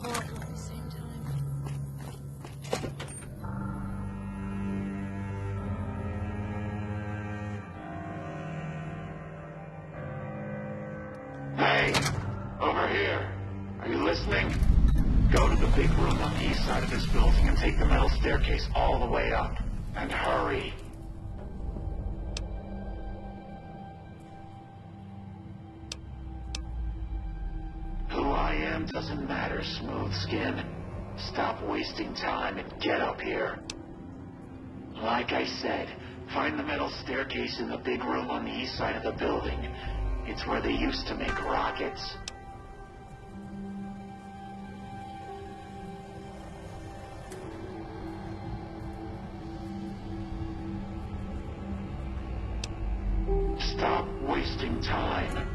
horrible at the same time. Hey! Over here! Are you listening? Go to the big room on the east side of this building and take the metal staircase all the way up. And hurry. Who I am doesn't matter, Smooth Skin. Stop wasting time and get up here. Like I said, find the metal staircase in the big room on the east side of the building. It's where they used to make rockets. Stop wasting time.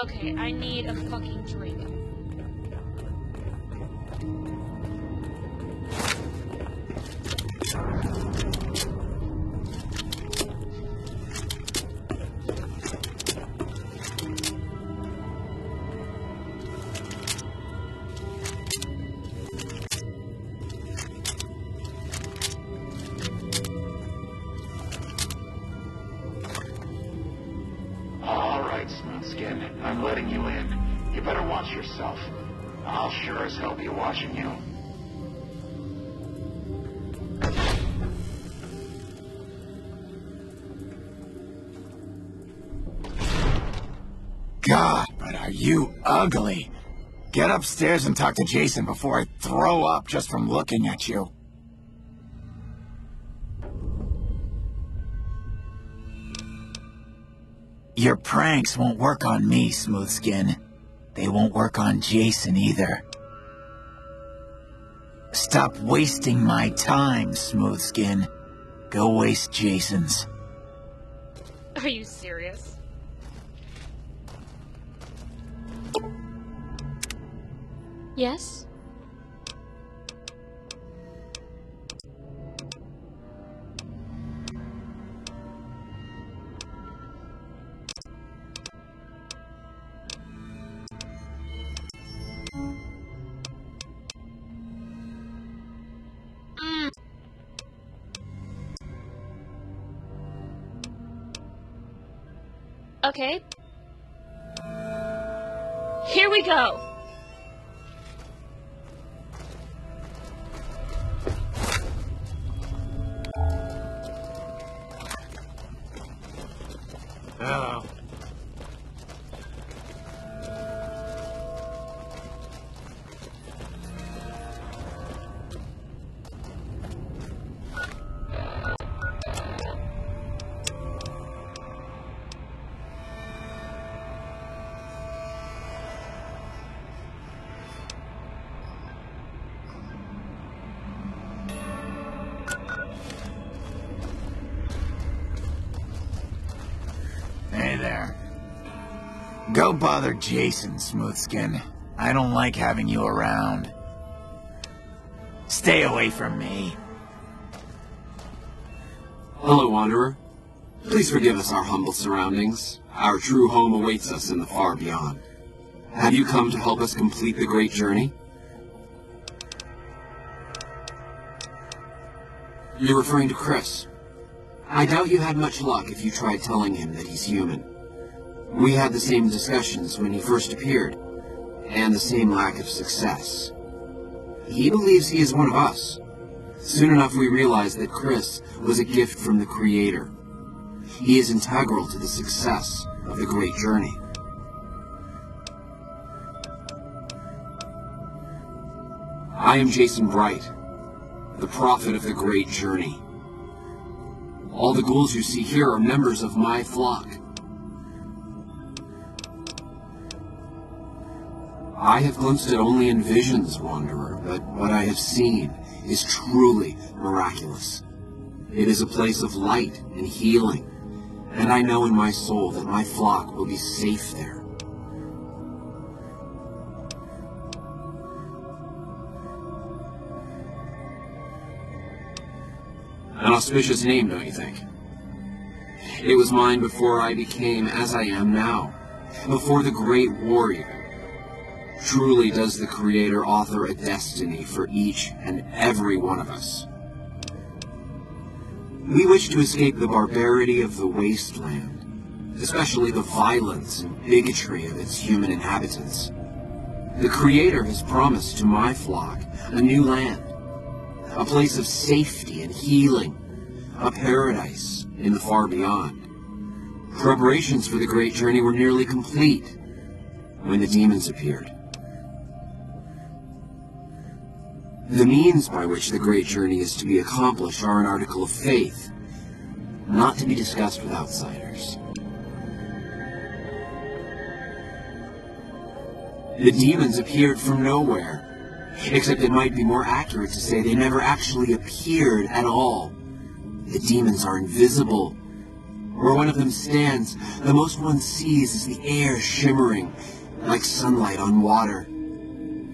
Okay, I need a fucking drink. All right, Smoothskin. I'm letting you in. You better watch yourself. I'll sure as hell be watching you. God, but are you ugly? Get upstairs and talk to Jason before I throw up just from looking at you. Your pranks won't work on me, Smoothskin. They won't work on Jason either. Stop wasting my time, Smoothskin. Go waste Jason's. Are you serious? Yes? Okay. Here we go. Oh. Hey there. Go bother Jason, Smoothskin. I don't like having you around. Stay away from me. Hello, Wanderer. Please forgive us our humble surroundings. Our true home awaits us in the far beyond. Have you come to help us complete the great journey? You're referring to Chris. I doubt you had much luck if you tried telling him that he's human. We had the same discussions when he first appeared, and the same lack of success. He believes he is one of us. Soon enough we realized that Chris was a gift from the Creator. He is integral to the success of the great journey. I am Jason Bright, the prophet of the great journey. All the ghouls you see here are members of my flock. I have glimpsed it only in visions, Wanderer, but what I have seen is truly miraculous. It is a place of light and healing, and I know in my soul that my flock will be safe there. An auspicious name, don't you think? It was mine before I became as I am now, before the great warrior. Truly does the Creator author a destiny for each and every one of us. We wish to escape the barbarity of the wasteland, especially the violence and bigotry of its human inhabitants. The Creator has promised to my flock a new land, a place of safety and healing, a paradise in the far beyond. Preparations for the great journey were nearly complete when the demons appeared. The means by which the great journey is to be accomplished are an article of faith, not to be discussed with outsiders. The demons appeared from nowhere, except it might be more accurate to say they never actually appeared at all. The demons are invisible. Where one of them stands, the most one sees is the air shimmering like sunlight on water.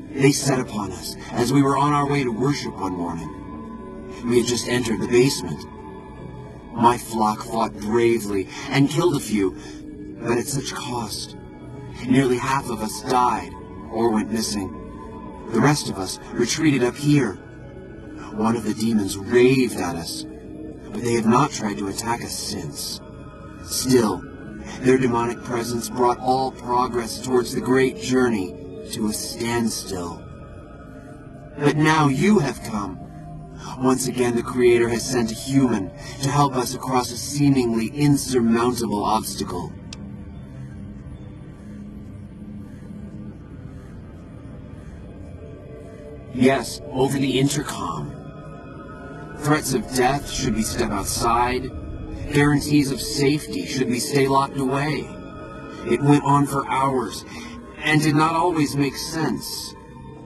They set upon us as we were on our way to worship one morning. We had just entered the basement. My flock fought bravely and killed a few, but at such cost. Nearly half of us died or went missing. The rest of us retreated up here. One of the demons raved at us, but they have not tried to attack us since. Still, their demonic presence brought all progress towards the great journey to a standstill. But now you have come. Once again, the Creator has sent a human to help us across a seemingly insurmountable obstacle. Yes, over the intercom. Threats of death should we step outside. Guarantees of safety should we stay locked away. It went on for hours, and did not always make sense.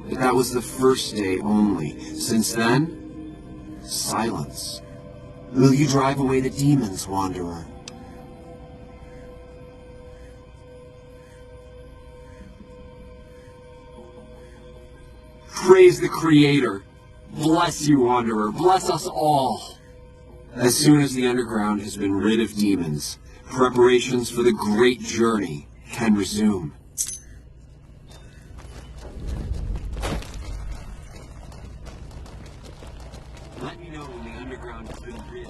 But that was the first day only. Since then, silence. Will you drive away the demons, Wanderer? Praise the Creator. Bless you, Wanderer. Bless us all. As soon as the underground has been rid of demons, preparations for the great journey can resume. Let me know when the underground has been rid.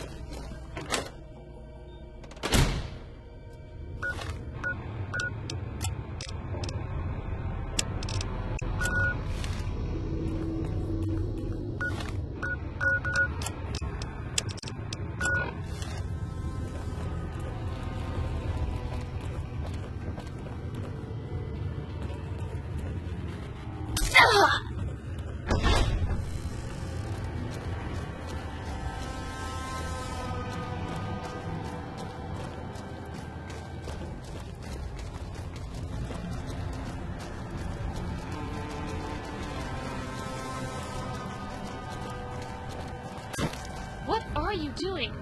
What are you doing?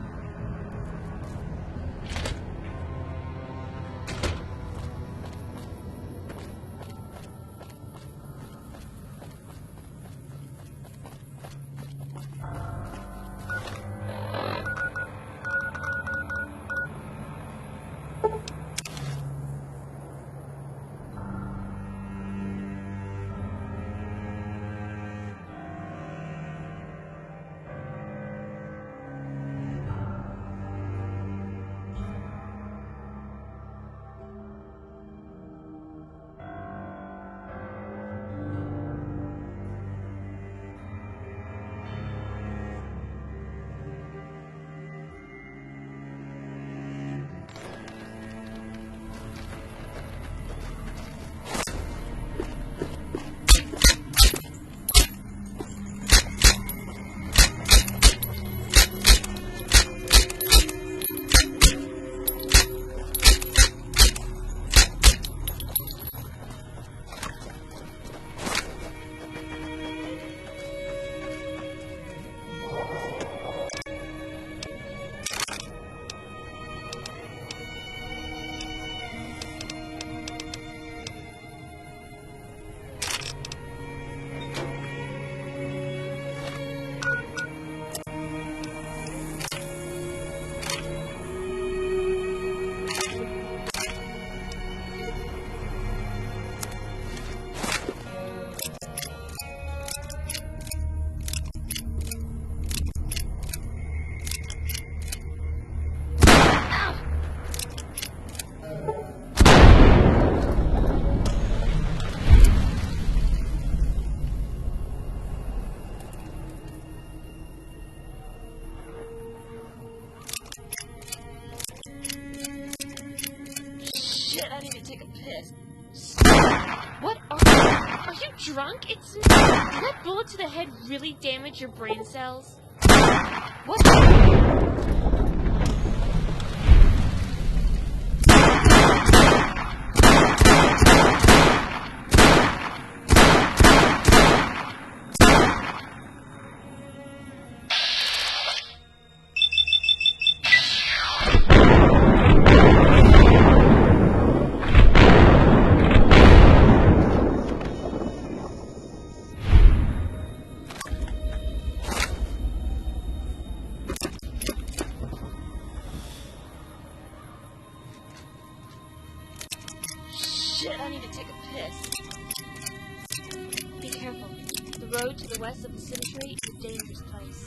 Shit, I need to take a piss. What are you drunk? It's me. Did that bullet to the head really damage your brain cells? What? Shit, I need to take a piss. Be careful. The road to the west of the cemetery is a dangerous place.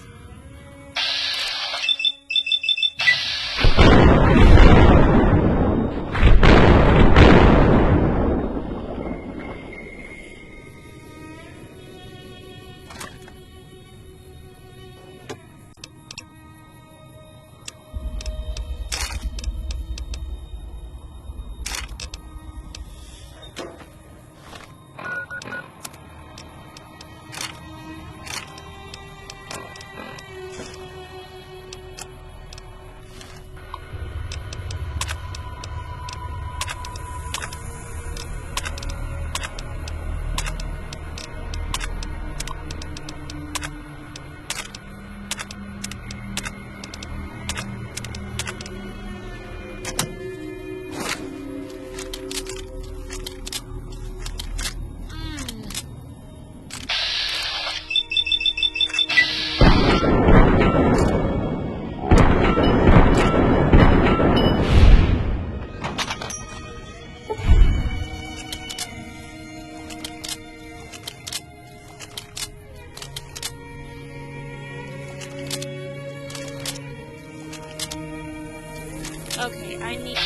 I need...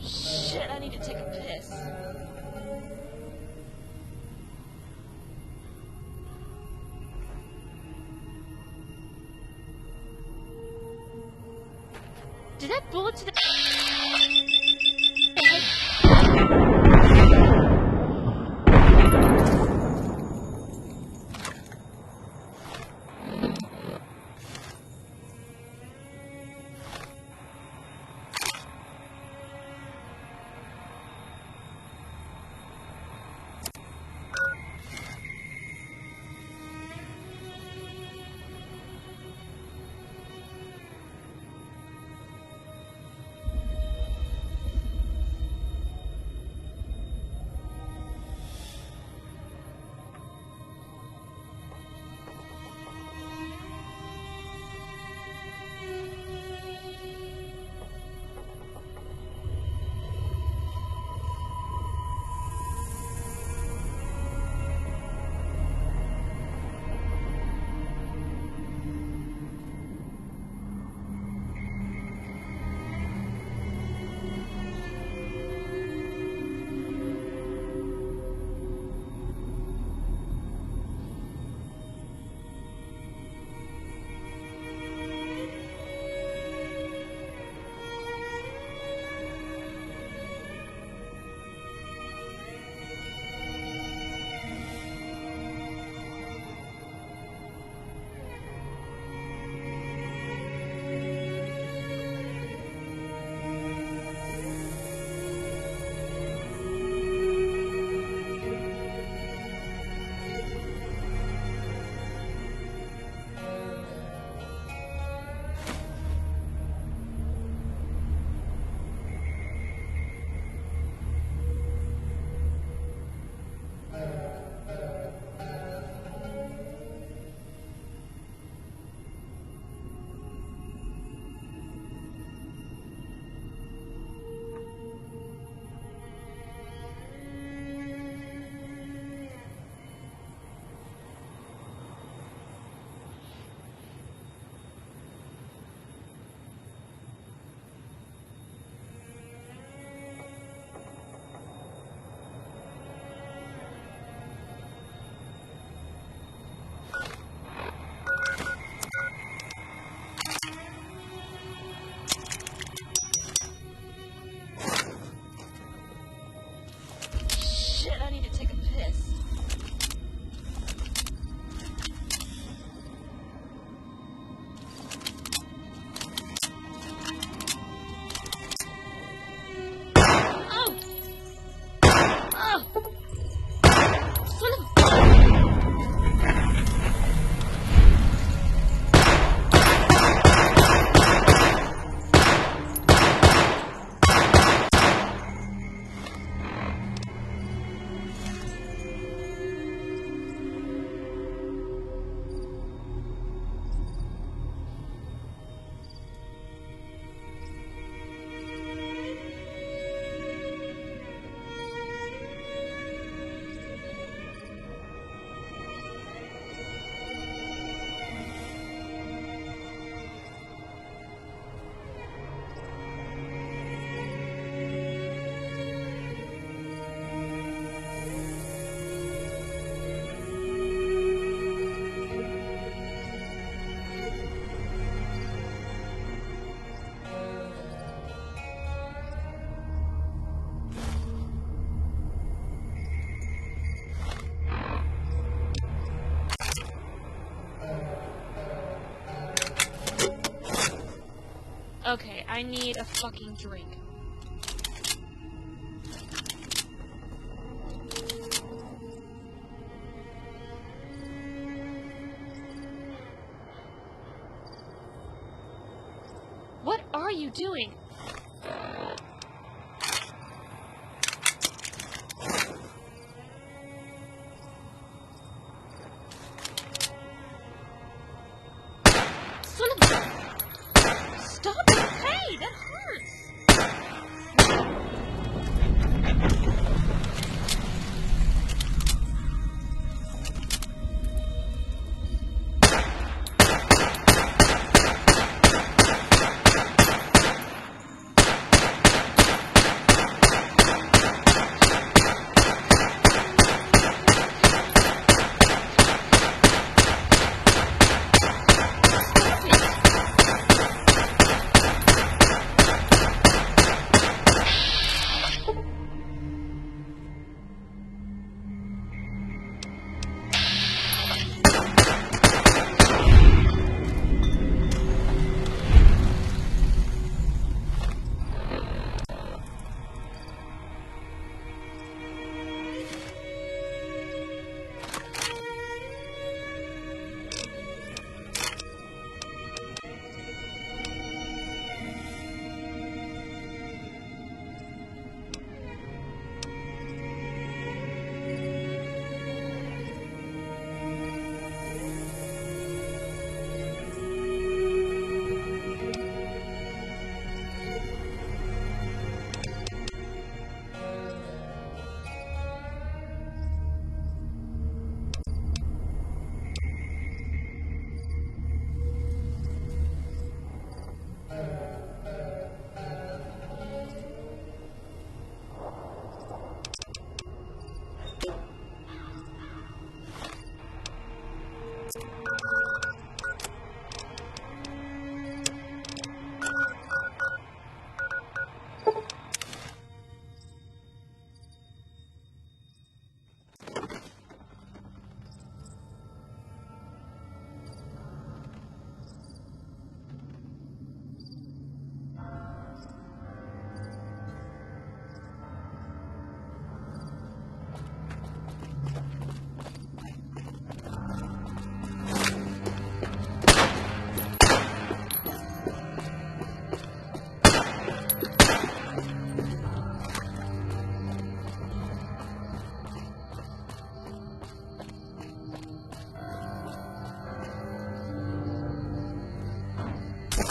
Shit, I need to take a piss. Did that bullet to the head... Shit, I need to take a piss. Oh! Oh! Son of Okay, I need a fucking drink. What are you doing? Son of a... Stop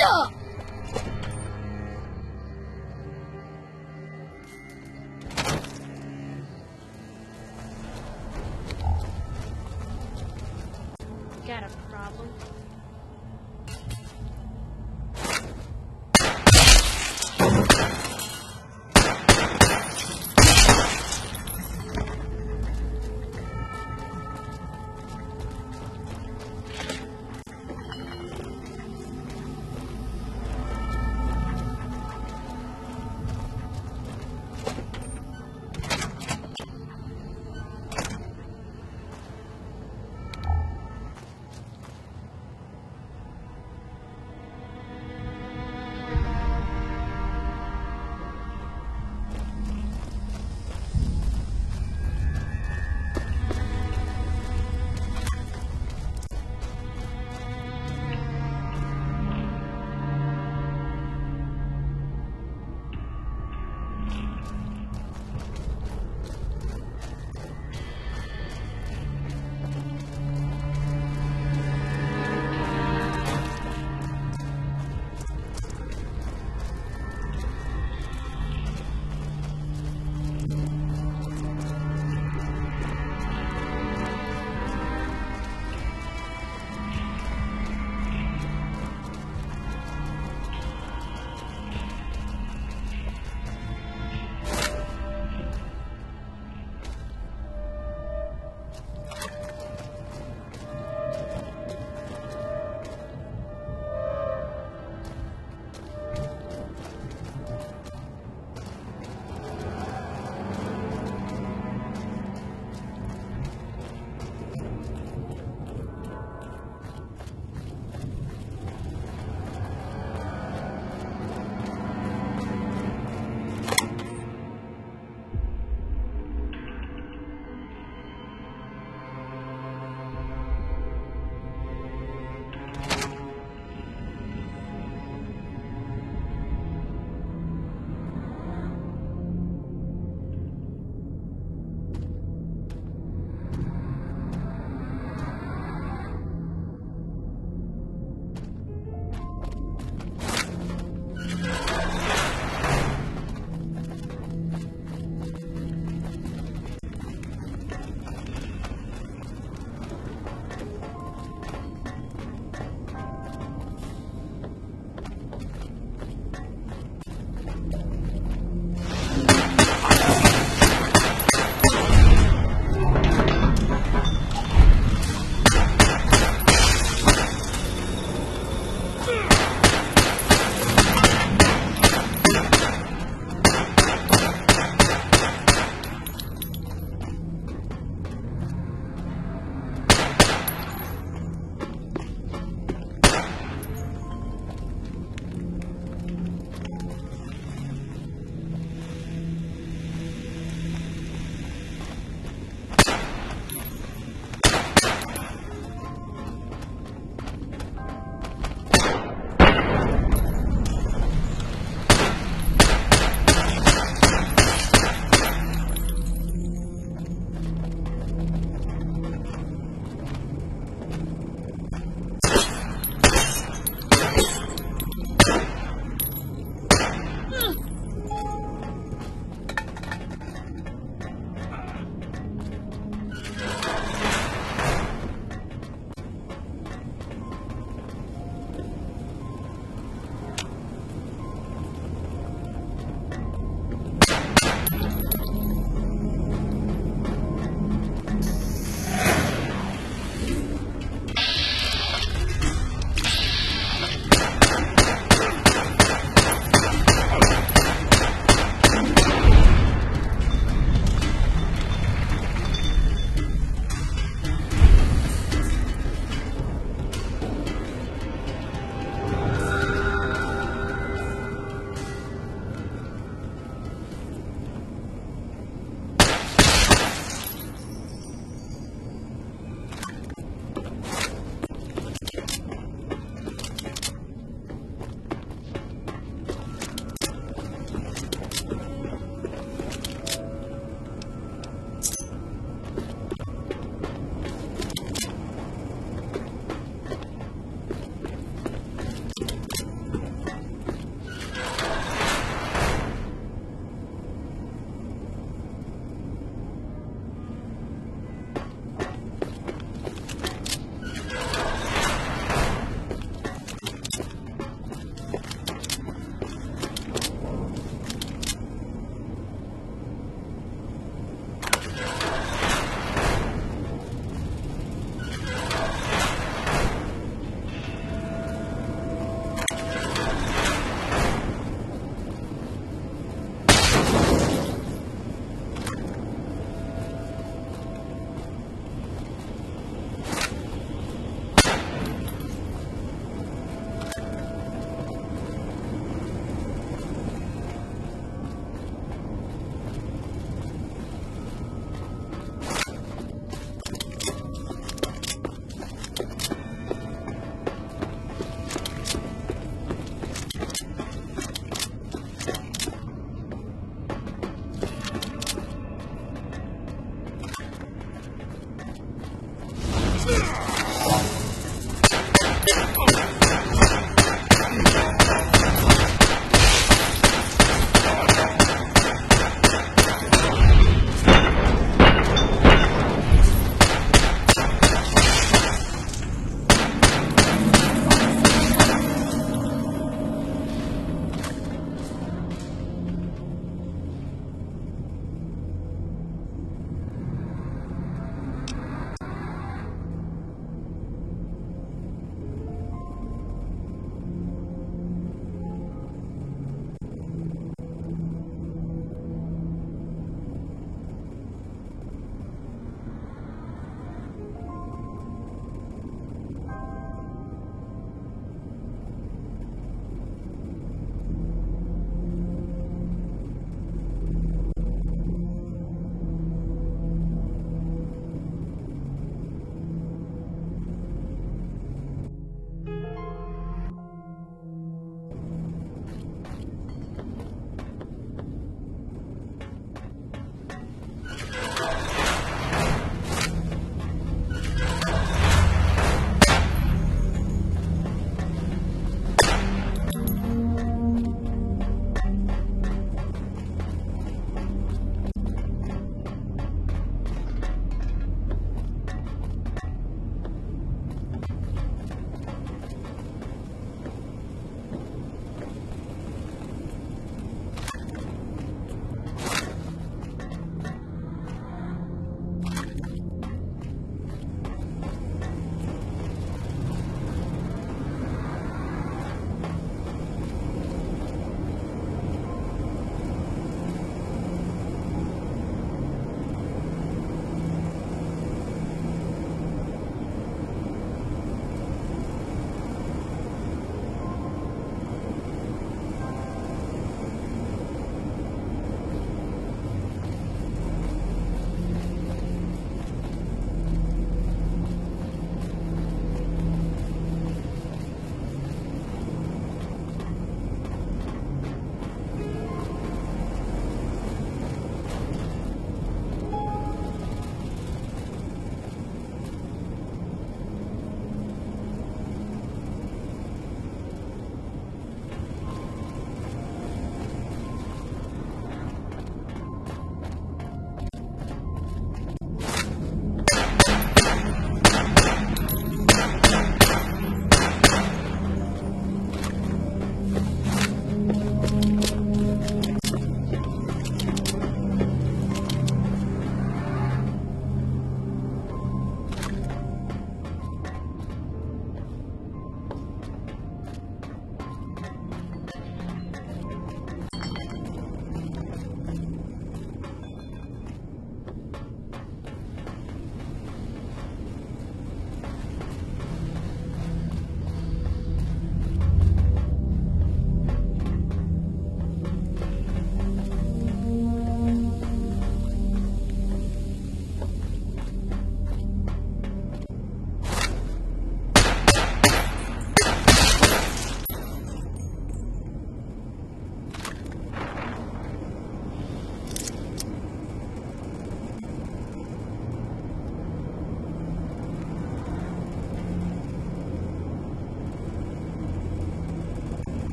Stop! Got a problem?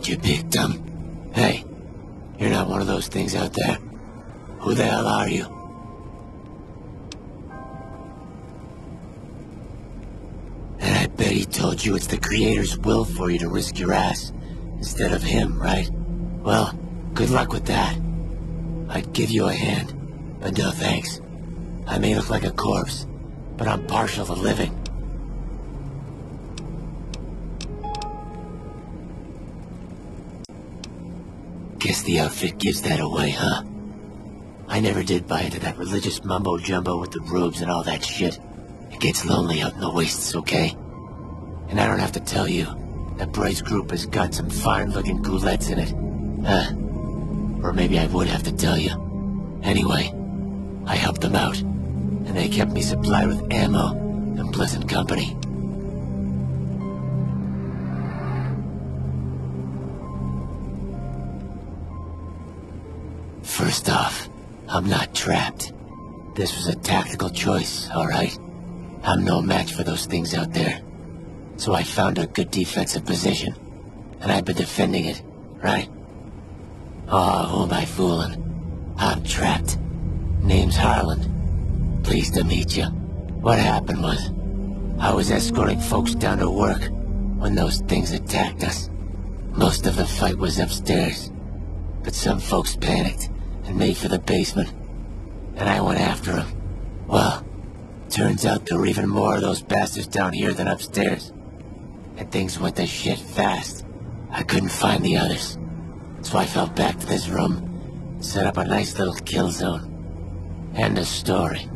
You big dumb. Hey, you're not one of those things out there. Who the hell are you? And I bet he told you it's the Creator's will for you to risk your ass, instead of him, right? Well, good luck with that. I'd give you a hand, but no thanks. I may look like a corpse, but I'm partial to living. Guess the outfit gives that away, huh? I never did buy into that religious mumbo-jumbo with the robes and all that shit. It gets lonely out in the wastes, okay? And I don't have to tell you, that Bryce group has got some fine-looking goulettes in it. Or maybe I would have to tell you. Anyway, I helped them out, and they kept me supplied with ammo and pleasant company. I'm not trapped. This was a tactical choice, alright? I'm no match for those things out there. So I found a good defensive position, and I've been defending it, right? Oh, who am I fooling? I'm trapped. Name's Harlan. Pleased to meet you. What happened was, I was escorting folks down to work when those things attacked us. Most of the fight was upstairs, but some folks panicked and made for the basement, and I went after them. Well, turns out there were even more of those bastards down here than upstairs, and things went to shit fast. I couldn't find the others, so I fell back to this room, set up a nice little kill zone. End of story.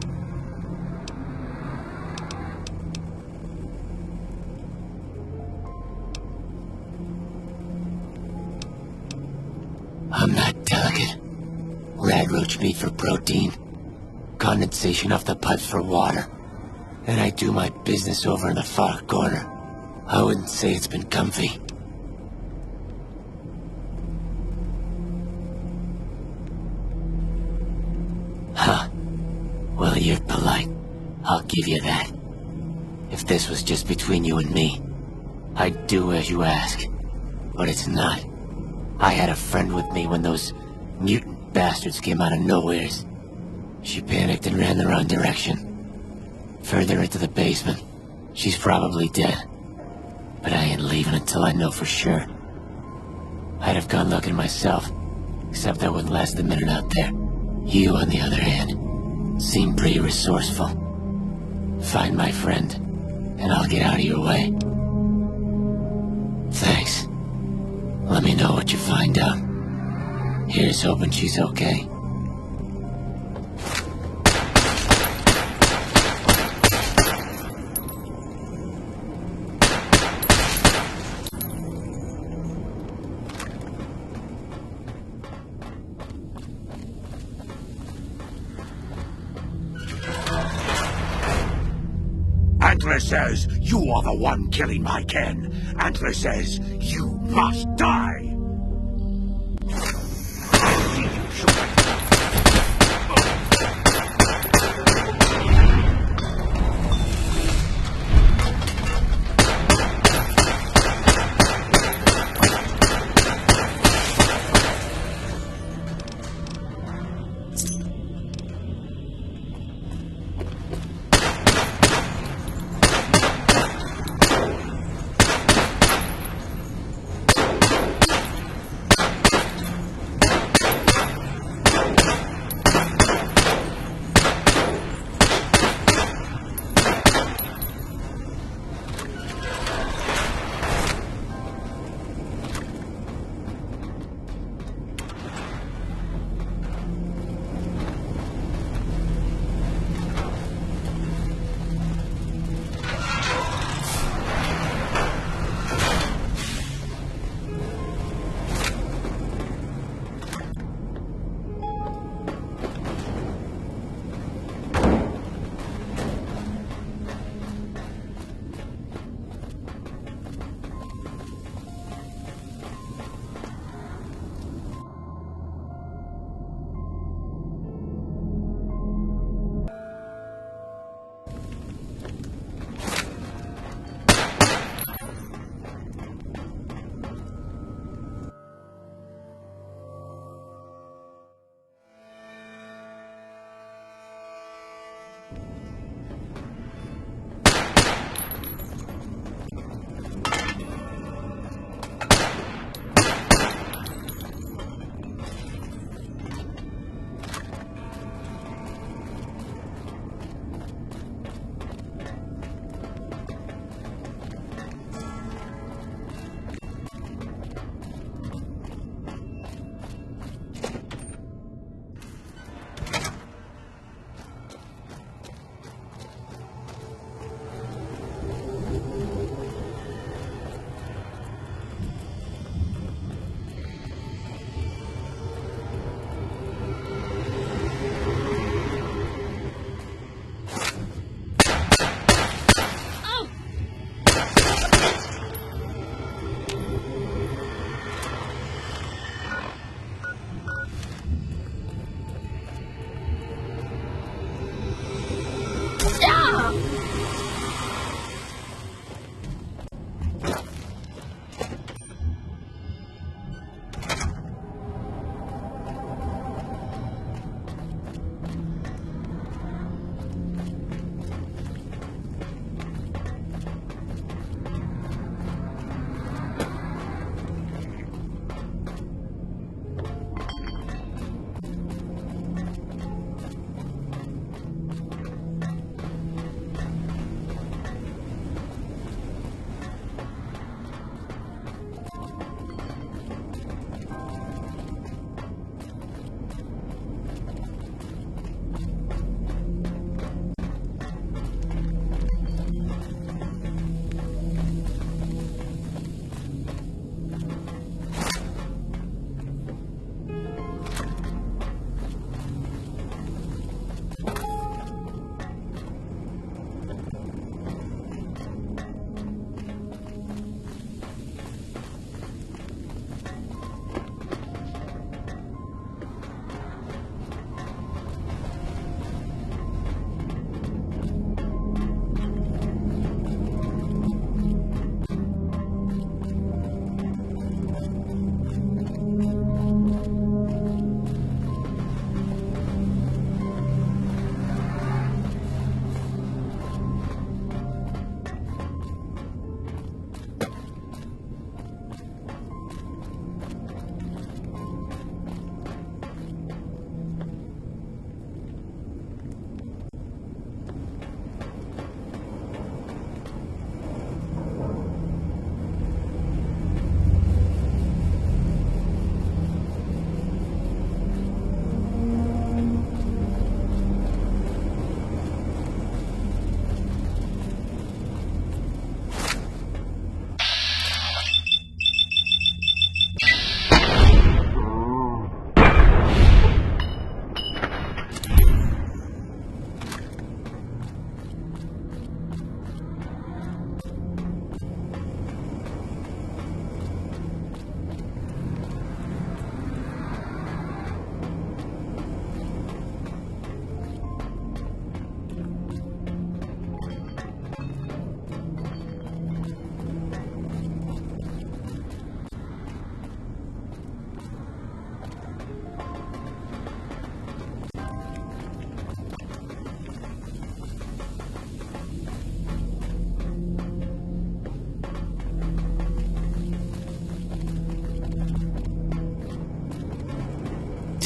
I'm not delicate. Radroach meat for protein, condensation off the pipes for water, and I do my business over in the far corner. I wouldn't say it's been comfy. Huh. Well, you're polite. I'll give you that. If this was just between you and me, I'd do as you ask. But it's not. I had a friend with me when those mutant bastards came out of nowheres. She panicked and ran the wrong direction. Further into the basement. She's probably dead. But I ain't leaving until I know for sure. I'd have gone looking myself, except I wouldn't last a minute out there. You, on the other hand, seem pretty resourceful. Find my friend, and I'll get out of your way. Thanks. Let me know what you find out. Here's hoping she's okay. Antler says you are the one killing my kin. Antler says you must die.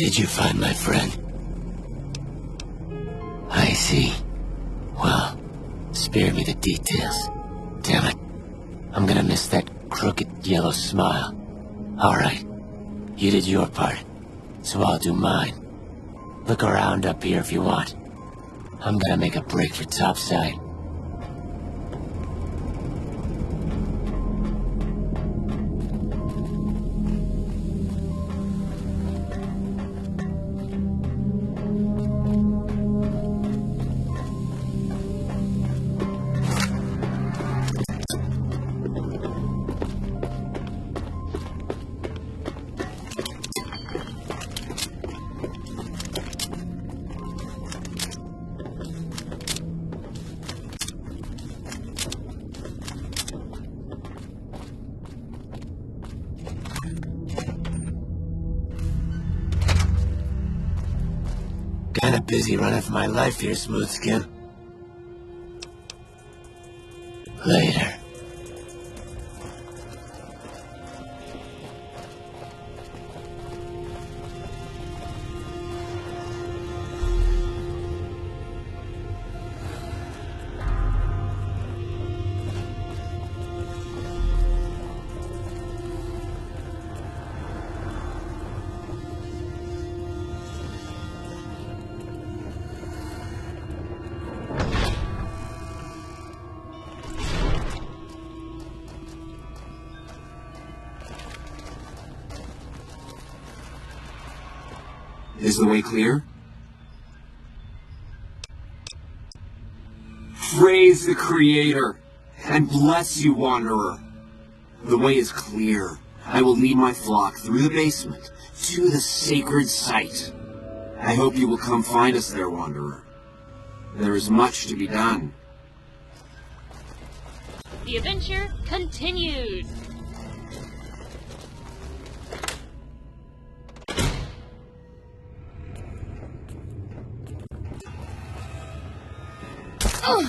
Did you find my friend? I see. Well, spare me the details. Damn it. I'm gonna miss that crooked yellow smile. Alright. You did your part, so I'll do mine. Look around up here if you want. I'm gonna make a break for topside. Kinda busy running for my life here, Smoothskin. Later. Is the way clear? Praise the Creator, and bless you, Wanderer. The way is clear. I will lead my flock through the basement to the sacred site. I hope you will come find us there, Wanderer. There is much to be done. The adventure continued. Ugh.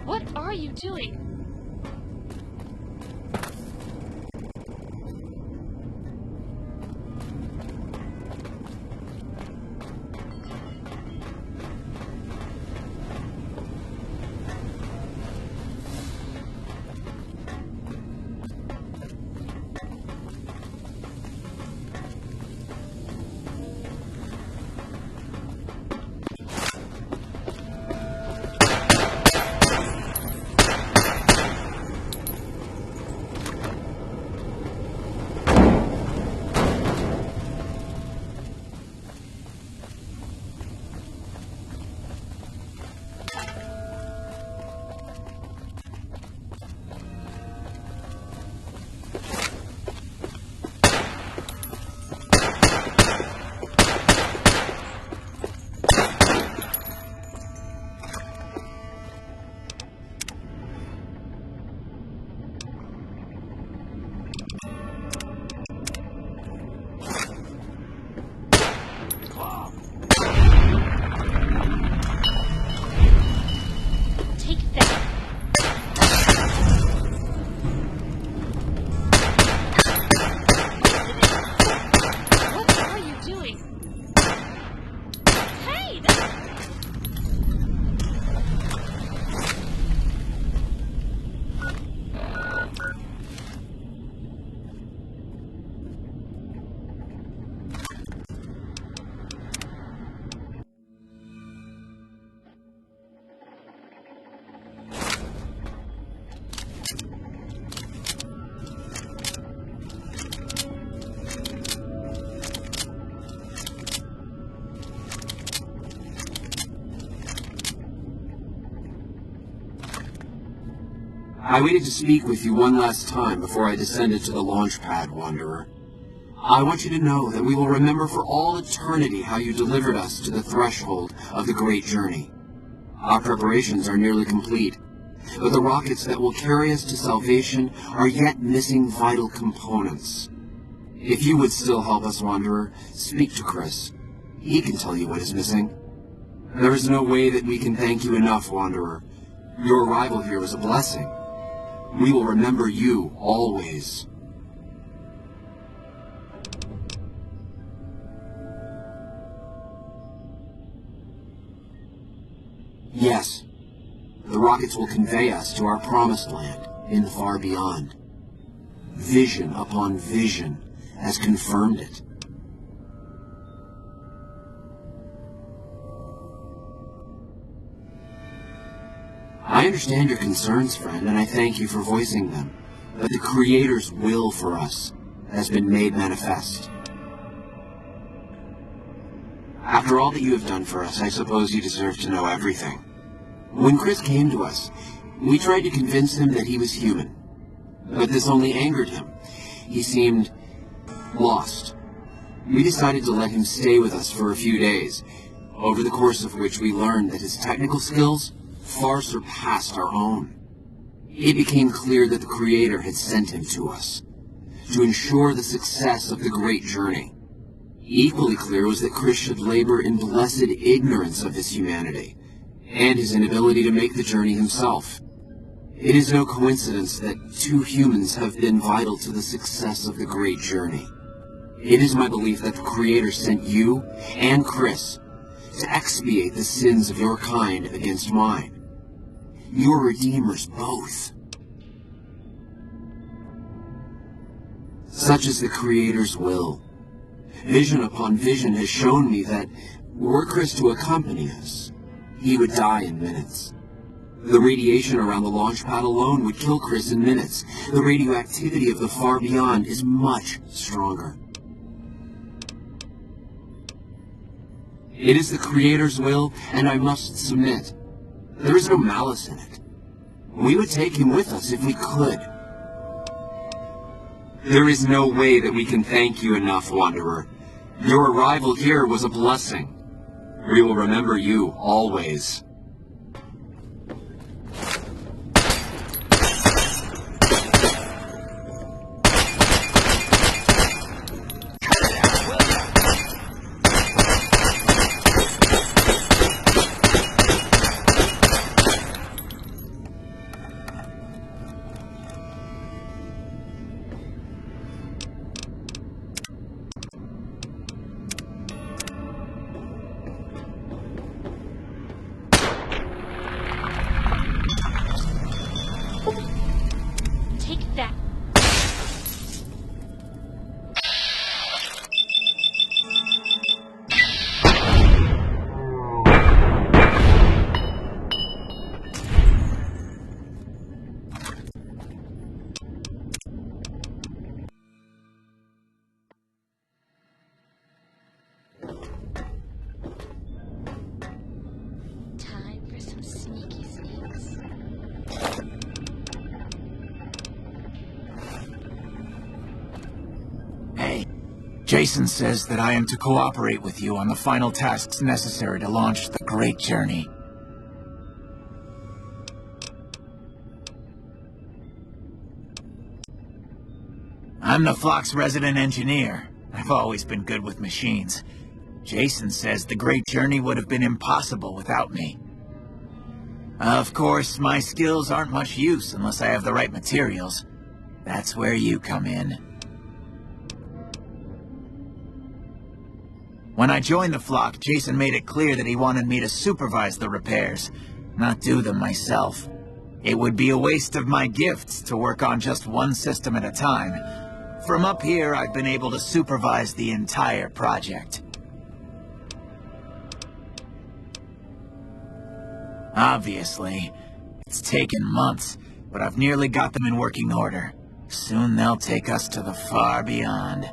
What are you doing? I waited to speak with you one last time before I descended to the launch pad, Wanderer. I want you to know that we will remember for all eternity how you delivered us to the threshold of the great journey. Our preparations are nearly complete, but the rockets that will carry us to salvation are yet missing vital components. If you would still help us, Wanderer, speak to Chris. He can tell you what is missing. There is no way that we can thank you enough, Wanderer. Your arrival here was a blessing. We will remember you always. Yes, the rockets will convey us to our promised land in the far beyond. Vision upon vision has confirmed it. I understand your concerns, friend, and I thank you for voicing them. But the Creator's will for us has been made manifest. After all that you have done for us, I suppose you deserve to know everything. When Chris came to us, we tried to convince him that he was human. But this only angered him. He seemed lost. We decided to let him stay with us for a few days, over the course of which we learned that his technical skills far surpassed our own. It became clear that the Creator had sent him to us, to ensure the success of the great journey. Equally clear was that Chris should labor in blessed ignorance of his humanity, and his inability to make the journey himself. It is no coincidence that two humans have been vital to the success of the great journey. It is my belief that the Creator sent you and Chris to expiate the sins of your kind against mine. Your redeemers both. Such is the Creator's will. Vision upon vision has shown me that, were Chris to accompany us, he would die in minutes. The radiation around the launch pad alone would kill Chris in minutes. The radioactivity of the far beyond is much stronger. It is the Creator's will, and I must submit. There is no malice in it. We would take him with us if we could. There is no way that we can thank you enough, Wanderer. Your arrival here was a blessing. We will remember you always. Take that. Time for some sneaky sneaks. Hey, Jason says that I am to cooperate with you on the final tasks necessary to launch the great journey. I'm the Flock's resident engineer. I've always been good with machines. Jason says the great journey would have been impossible without me. Of course, my skills aren't much use unless I have the right materials. That's where you come in. When I joined the Flock, Jason made it clear that he wanted me to supervise the repairs, not do them myself. It would be a waste of my gifts to work on just one system at a time. From up here, I've been able to supervise the entire project. Obviously, it's taken months, but I've nearly got them in working order. Soon they'll take us to the far beyond.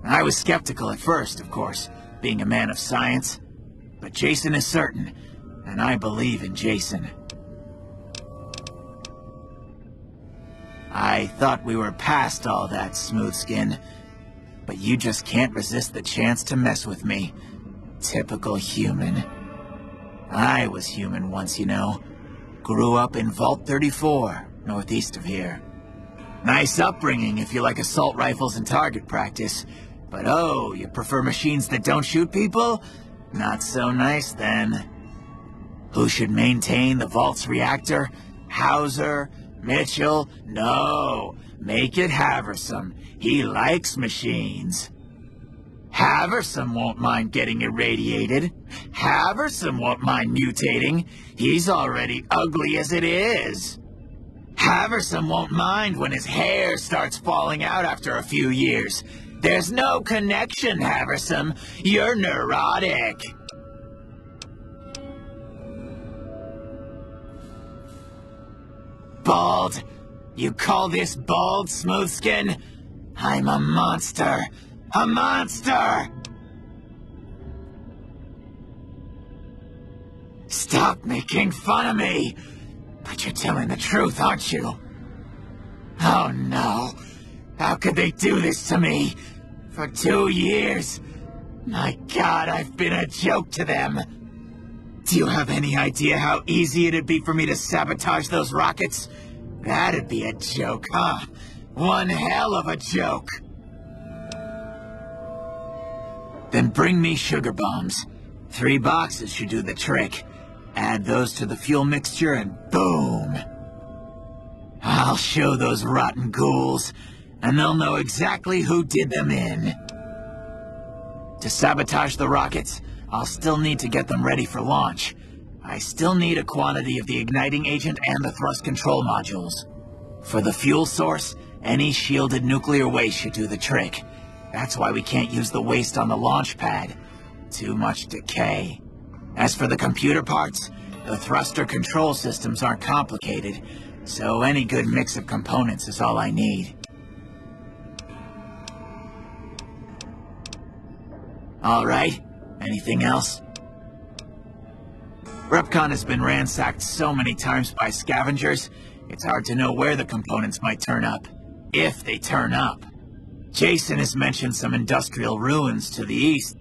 I was skeptical at first, of course, being a man of science. But Jason is certain, and I believe in Jason. I thought we were past all that, Smoothskin. But you just can't resist the chance to mess with me. Typical human. I was human once, you know. Grew up in Vault 34, northeast of here. Nice upbringing if you like assault rifles and target practice. But oh, you prefer machines that don't shoot people? Not so nice then. Who should maintain the Vault's reactor? Hauser? Mitchell? No. Make it Haversam. He likes machines. Haversam won't mind getting irradiated. Haversam won't mind mutating. He's already ugly as it is. Haversam won't mind when his hair starts falling out after a few years. There's no connection, Haversam. You're neurotic. Bald? You call this bald, Smoothskin? I'm a monster. A monster! Stop making fun of me! But you're telling the truth, aren't you? Oh no. How could they do this to me? For 2 years? My God, I've been a joke to them. Do you have any idea how easy it'd be for me to sabotage those rockets? That'd be a joke, huh? One hell of a joke. Then bring me sugar bombs. 3 boxes should do the trick. Add those to the fuel mixture and boom! I'll show those rotten ghouls, and they'll know exactly who did them in. To sabotage the rockets, I'll still need to get them ready for launch. I still need a quantity of the igniting agent and the thrust control modules. For the fuel source, any shielded nuclear waste should do the trick. That's why we can't use the waste on the launch pad. Too much decay. As for the computer parts, the thruster control systems aren't complicated, so any good mix of components is all I need. All right, anything else? Repcon has been ransacked so many times by scavengers, it's hard to know where the components might turn up. If they turn up. Jason has mentioned some industrial ruins to the east.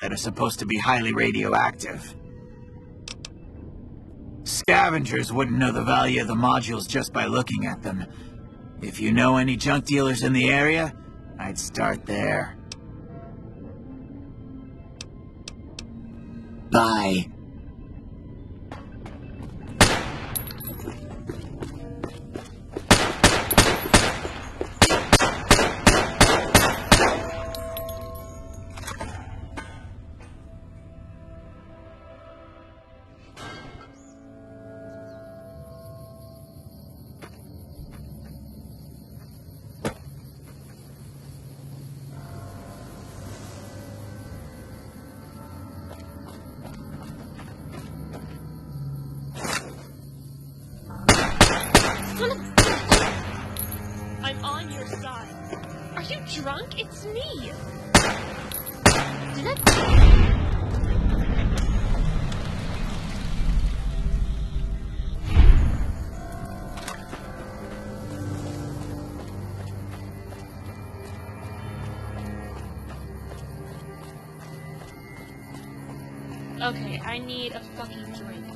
That are supposed to be highly radioactive. Scavengers wouldn't know the value of the modules just by looking at them. If you know any junk dealers in the area, I'd start there. Bye. I'm on your side. Are you drunk? It's me. Did I... Okay, I need a fucking drink.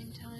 in time.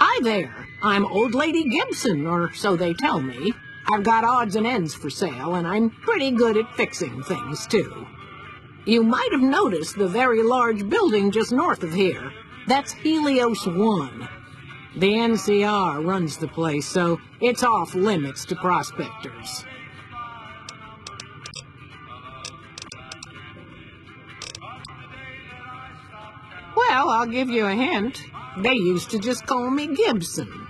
Hi there. I'm Old Lady Gibson, or so they tell me. I've got odds and ends for sale, and I'm pretty good at fixing things, too. You might have noticed the very large building just north of here. That's Helios 1. The NCR runs the place, so it's off limits to prospectors. Well, I'll give you a hint. They used to just call me Gibson.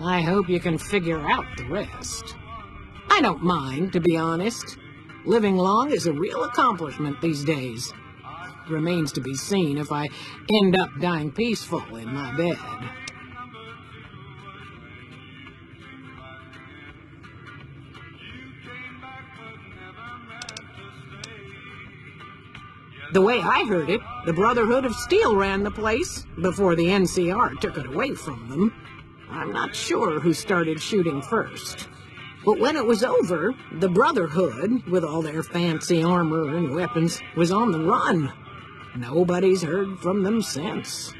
I hope you can figure out the rest. I don't mind, to be honest. Living long is a real accomplishment these days. Remains to be seen if I end up dying peaceful in my bed. The way I heard it, the Brotherhood of Steel ran the place before the NCR took it away from them. I'm not sure who started shooting first. But when it was over, the Brotherhood, with all their fancy armor and weapons, was on the run. Nobody's heard from them since.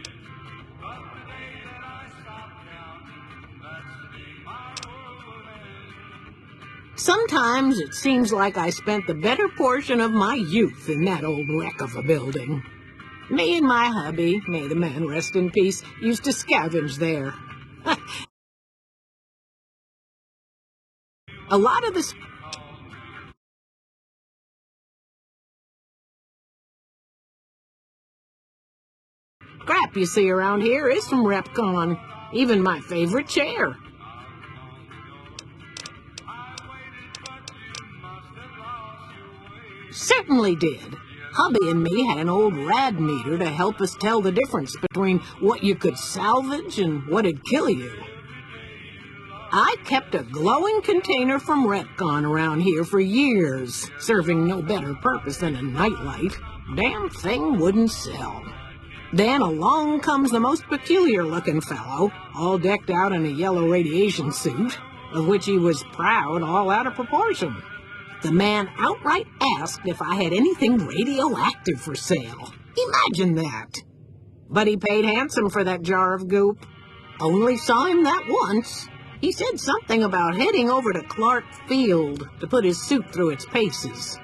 Sometimes it seems like I spent the better portion of my youth in that old wreck of a building. Me and my hubby, may the man rest in peace, used to scavenge there. A lot of the scrap you see around here is from RepCon. Even my favorite chair. Certainly did. Hubby and me had an old rad meter to help us tell the difference between what you could salvage and what'd kill you. I kept a glowing container from Retcon around here for years, serving no better purpose than a nightlight. Damn thing wouldn't sell. Then along comes the most peculiar-looking fellow, all decked out in a yellow radiation suit, of which he was proud all out of proportion. The man outright asked if I had anything radioactive for sale. Imagine that! But he paid handsome for that jar of goop. Only saw him that once. He said something about heading over to Clark Field to put his suit through its paces.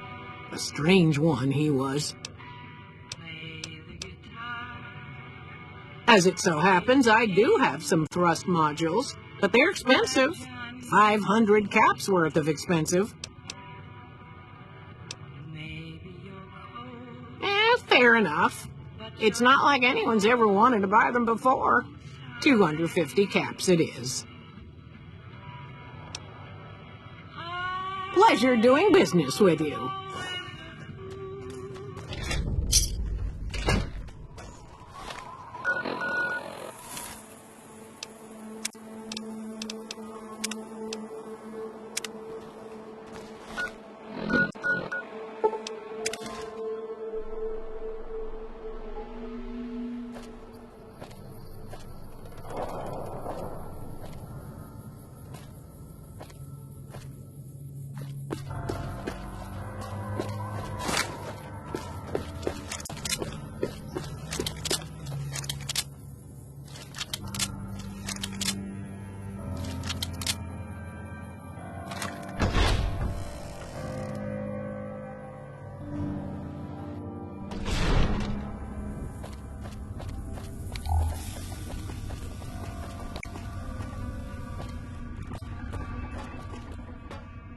A strange one he was. As it so happens, I do have some thrust modules, but they're expensive. 500 caps worth of expensive. Fair enough. It's not like anyone's ever wanted to buy them before. 250 caps it is. Pleasure doing business with you.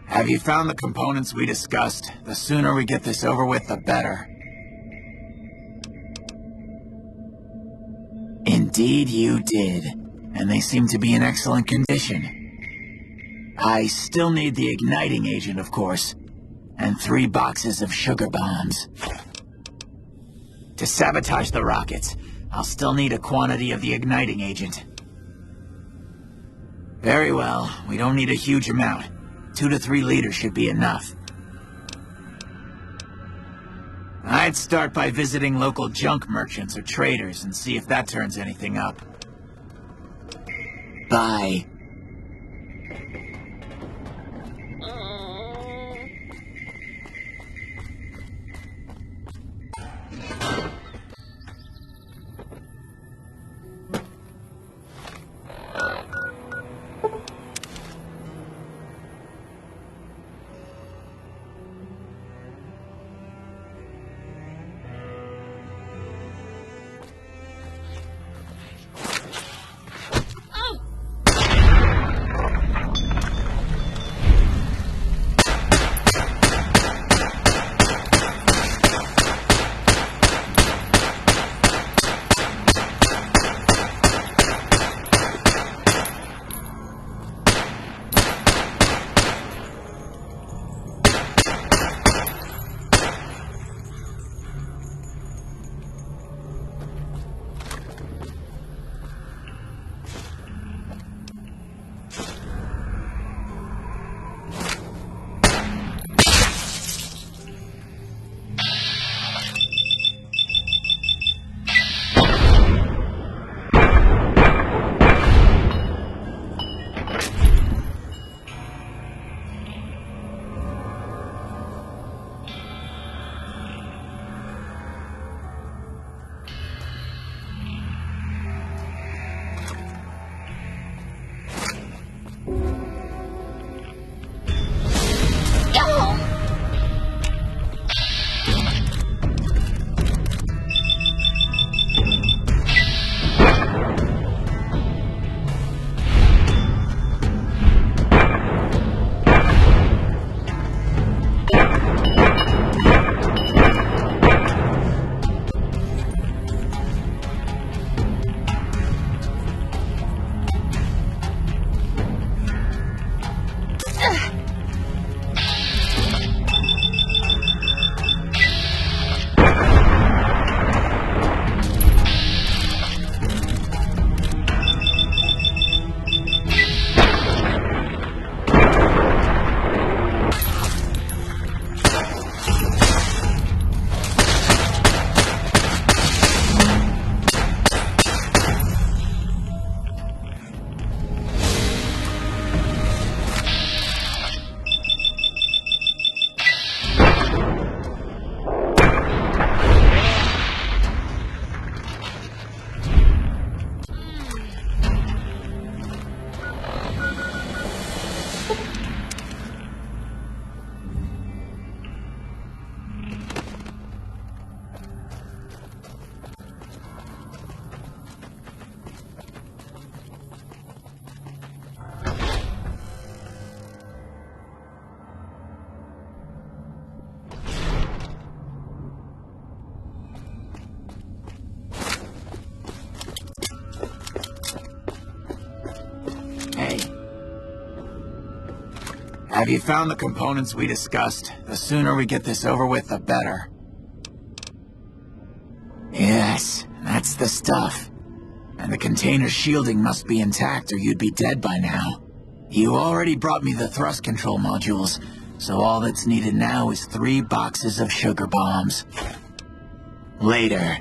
Have you found the components we discussed? The sooner we get this over with, the better. Indeed you did, and they seem to be in excellent condition. I still need the igniting agent, of course, and 3 boxes of sugar bombs. To sabotage the rockets, I'll still need a quantity of the igniting agent. Very well, we don't need a huge amount. 2 to 3 liters should be enough. I'd start by visiting local junk merchants or traders and see if that turns anything up. Bye. Have you found the components we discussed? The sooner we get this over with, the better. Yes, that's the stuff. And the container's shielding must be intact or you'd be dead by now. You already brought me the thrust control modules, so all that's needed now is 3 boxes of sugar bombs. Later.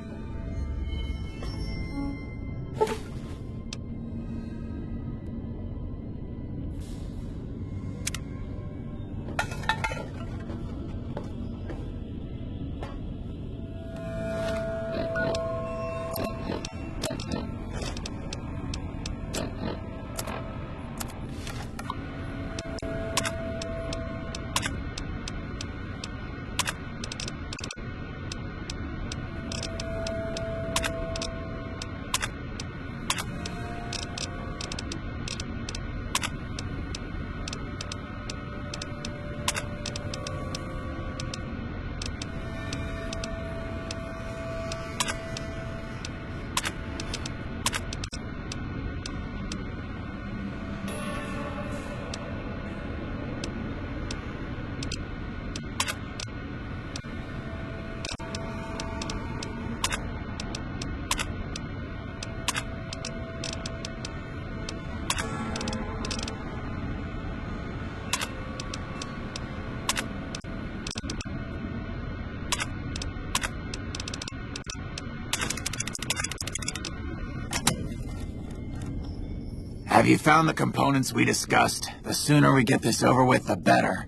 Have you found the components we discussed? The sooner we get this over with, the better.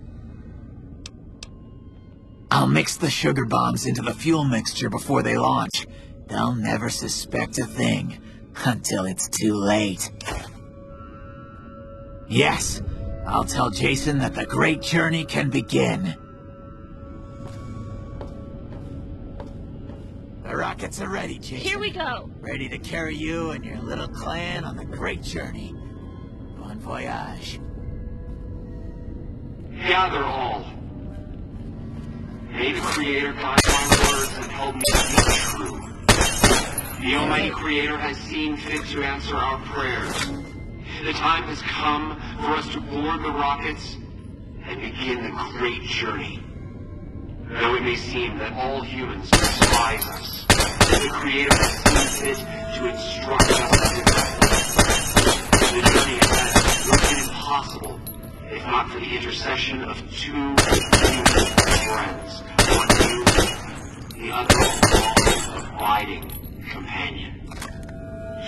I'll mix the sugar bombs into the fuel mixture before they launch. They'll never suspect a thing until it's too late. Yes, I'll tell Jason that the great journey can begin. The rockets are ready, Jason. Here we go. Ready to carry you and your little clan on the great journey. Bon voyage. Gather all. May the Creator guide my words and help me speak true. The Almighty Creator has seen fit to answer our prayers. The time has come for us to board the rockets and begin the great journey. Though it may seem that all humans despise us, the Creator has seen fit to instruct us in it. The journey ahead would have been impossible if not for the intercession of 2 human friends. One new, the other an abiding companion.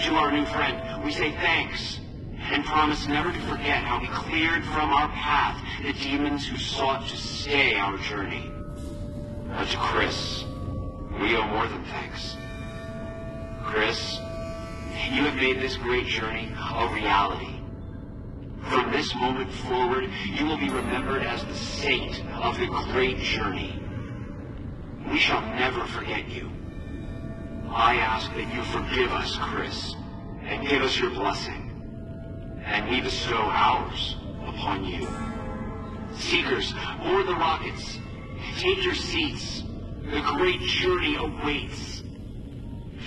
To our new friend, we say thanks and promise never to forget how we cleared from our path the demons who sought to stay our journey. But to Chris, we owe more than thanks. Chris, you have made this great journey a reality. From this moment forward, you will be remembered as the saint of the great journey. We shall never forget you. I ask that you forgive us, Chris, and give us your blessing. And we bestow ours upon you. Seekers, board the rockets. Take your seats. The great journey awaits.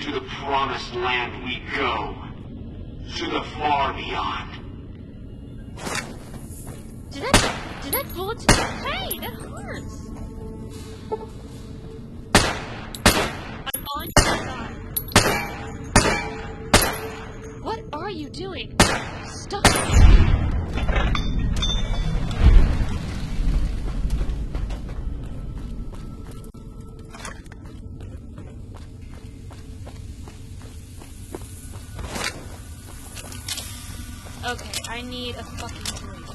To the promised land we go. To the far beyond. Did that bullet to the hey, that hurts. I'm on your side. What are you doing? Stop. Okay, I need a fucking drink.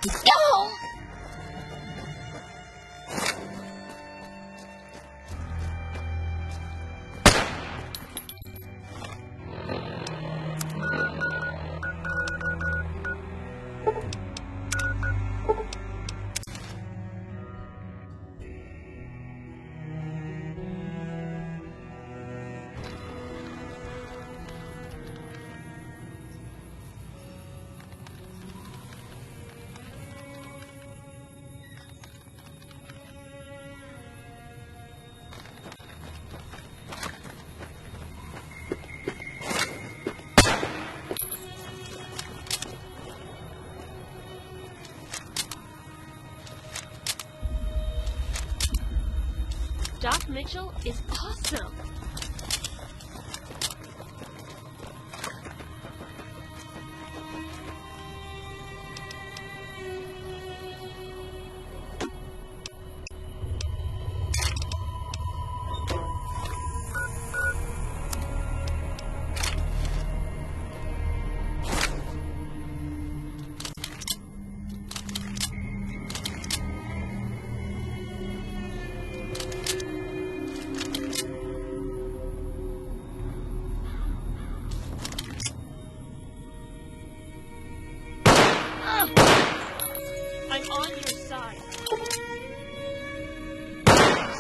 No! Doc Mitchell is awesome. I'm on your side.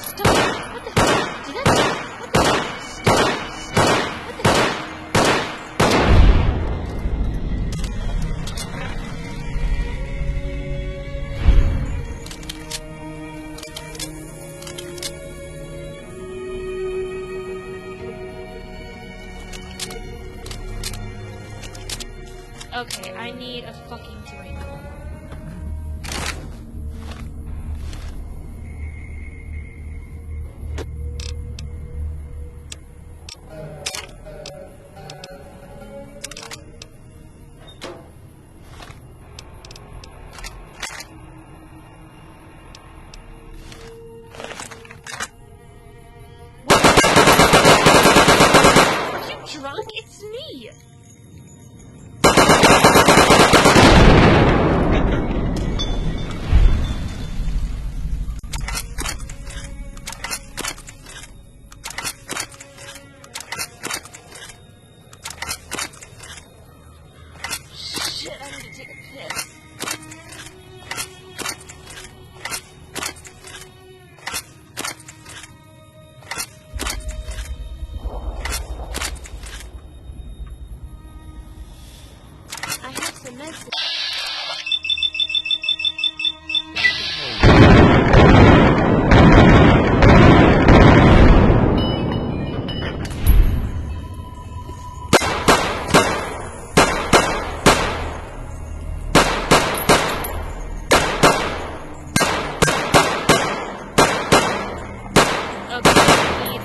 Stop! What the heck? Did that... What the heck? Stop! Stop! What the heck? Okay, I need a fucking drink. Are you drunk? It's me! Shit, I need to take a piss. I have some medicine. Okay, I need a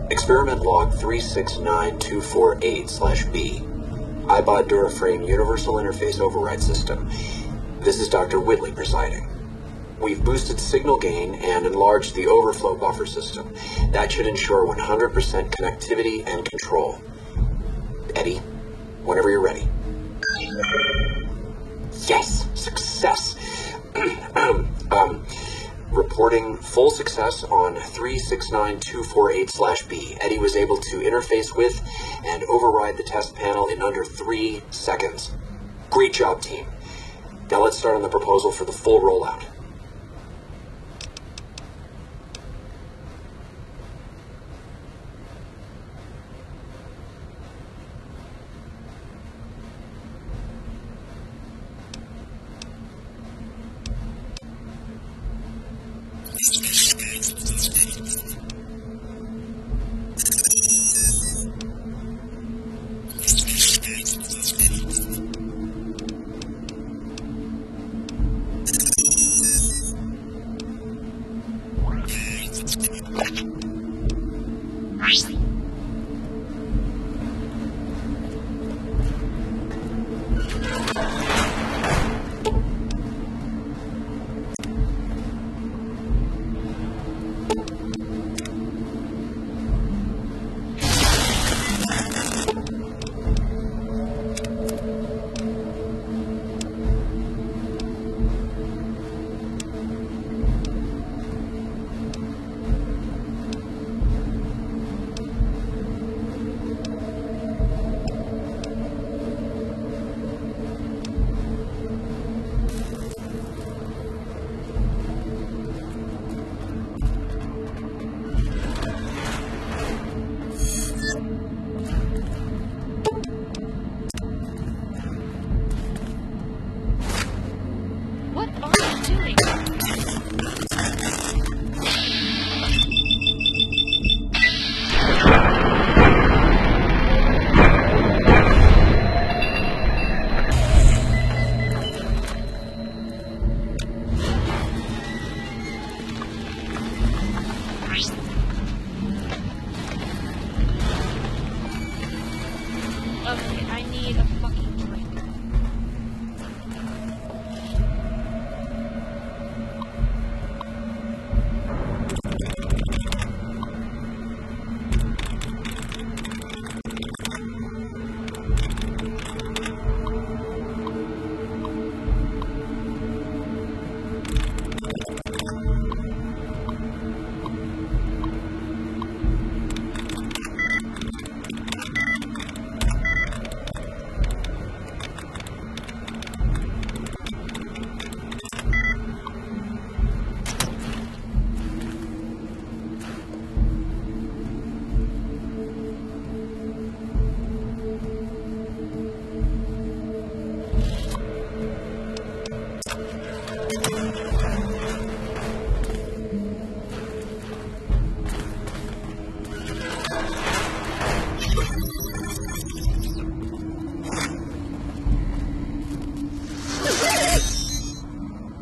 Experiment log 369248/B. iBot Duraframe Universal Interface Override System. This is Dr. Whitley presiding. We've boosted signal gain and enlarged the overflow buffer system. That should ensure 100% connectivity and control. Eddie, whenever you're ready. Yes! Success! Reporting full success on 369248/B. Eddie was able to interface with and override the test panel in under 3 seconds. Great job, team. Now let's start on the proposal for the full rollout. What are you doing? Okay, I need a fucking drink.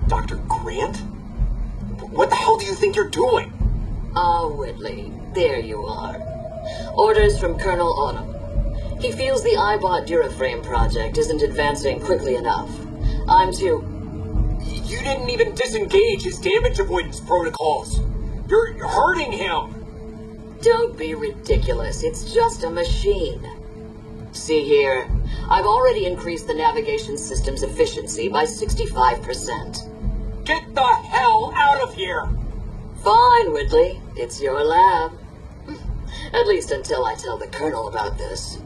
Dr. Grant? What the hell do you think you're doing? Ah, Whitley, there you are. Orders from Colonel Autumn. He feels the iBot Duraframe project isn't advancing quickly enough. I'm to... You didn't even disengage his damage avoidance protocols. You're hurting him. Don't be ridiculous, it's just a machine. See here, I've already increased the navigation system's efficiency by 65%. Get the hell out of here! Fine, Whitley, it's your lab. At least until I tell the Colonel about this.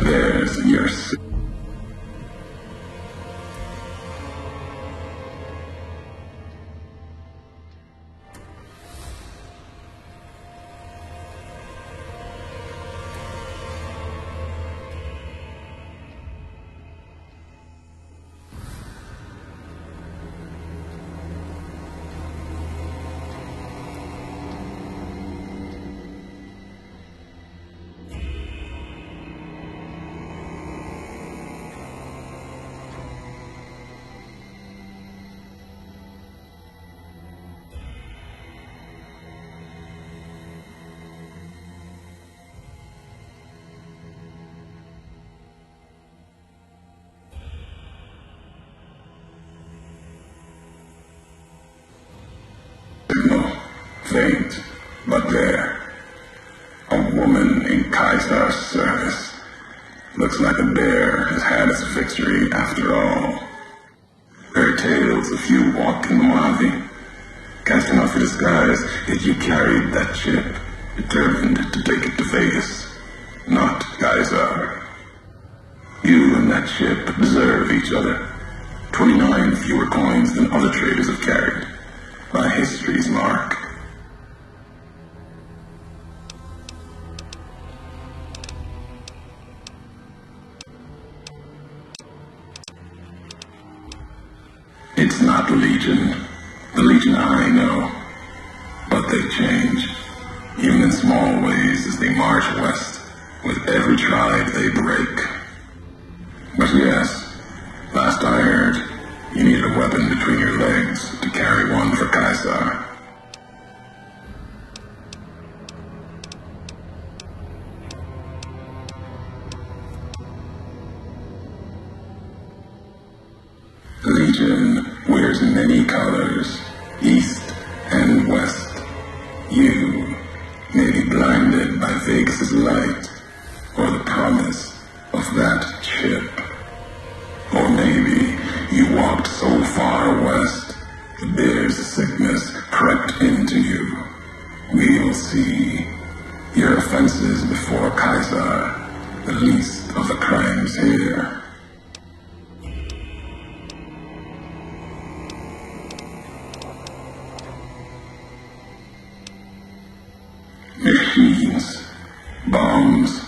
There's your signal. Faint, but there. A woman in Kaisar's service. Looks like a bear has had its victory after all. Her tales of you walk in the Mojave. Casting off your disguise, yet you carried that chip, determined to take it to Vegas. Not Kaisar. You and that chip deserve each other. 29 fewer coins than other traders have carried. By history's mark. It's not Legion. The Legion I know. But they change. Even in small ways as they march west. With every tribe they break. But yes, last I heard, you needed a weapon between your legs to carry one for Kaisar. Legion wears many colors, east and west. You may be blinded by Vegas's light, or the promise of that chip. Or maybe you walked so far west, the bear's sickness crept into you. We'll see. Your offenses before Kaisar, the least of the crimes here. Machines, bombs,